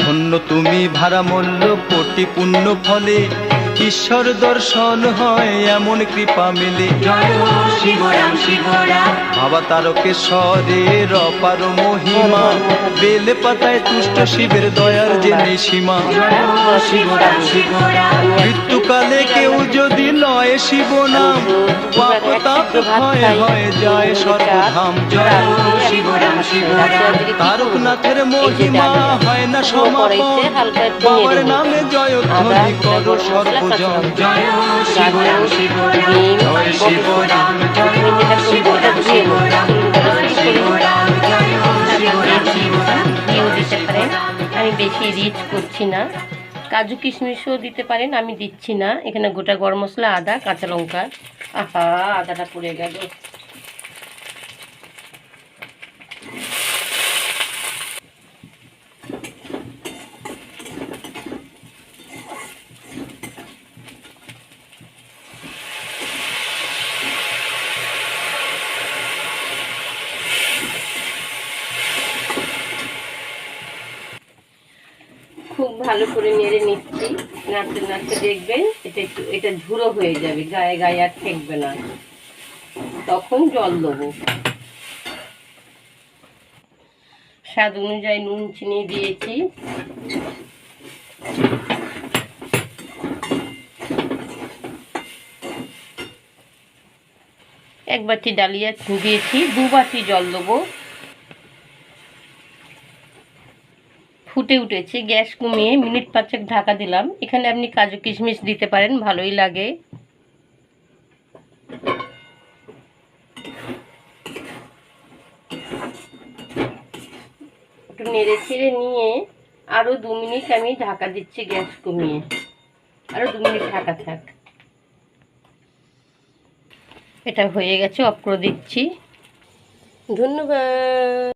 ধন্য তুমি ভাড়া মূল্য কোটি পুণ্য ফলে ঈশ্বর দর্শন হয় এমন কৃপা মিলে। জয় হো শিবরাম শিবরাম। বাবা তারকেশ্বরের অপার মহিমা, বেলে পাতায় তুষ্ট শিবের দয়ার যে নেই সীমা। জয় হো শিবরাম শিবরাম। মৃত্যুকালে কেউ যদি লয় শিব নাম, পাপ তাপ ক্ষয় হয়ে যায় সর্বধাম। জয় হো শিবরাম শিবরাম। তারকনাথের মহিমা হয় না সমাপন, বাবার নামে জয়ধ্বনি করো সর্বজন। জয় হো শিবরাম শিবরাম। জয় শিবরাম জয় হো শিবরাম শিবরাম। জয় শিবরাম জয় হো শিবরাম শিবরাম। দিতে পারেন, আমি বেশি রিচ করছি না। কাজু কিশমিশও দিতে পারেন, আমি দিচ্ছি না। এখানে গোটা গরম মশলা, আদা, কাঁচা লঙ্কা। আহা, আদাটা পড়ে গেল। খুব ভালো করে নেড়ে নিচ্ছি। নাড়তে নাড়তে দেখবেন এটা ঝুড়ো হয়ে যাবে, গায়ে গায়ে আর ঠেকবে না। তখন জল দেবো। স্বাদ অনুযায়ী নুন চিনি দিয়েছি। এক বাটি ডালিয়া দিয়েছি, 2 বাটি জল দেবো। ফুটে উঠেছে, গ্যাস কমিয়ে মিনিট 5 ঢাকা দিলাম। এখানে আপনি কাজু কিশমিশ দিতে পারেন, ভালোই লাগে। একটু নেড়ে ছেড়ে নিয়ে আরো 2 মিনিট আমি ঢাকা দিচ্ছি, গ্যাস কমিয়ে। আরো 2 মিনিট ঢাকা থাক। এটা হয়ে গেছে, অফ করে দিচ্ছি। ধন্যবাদ।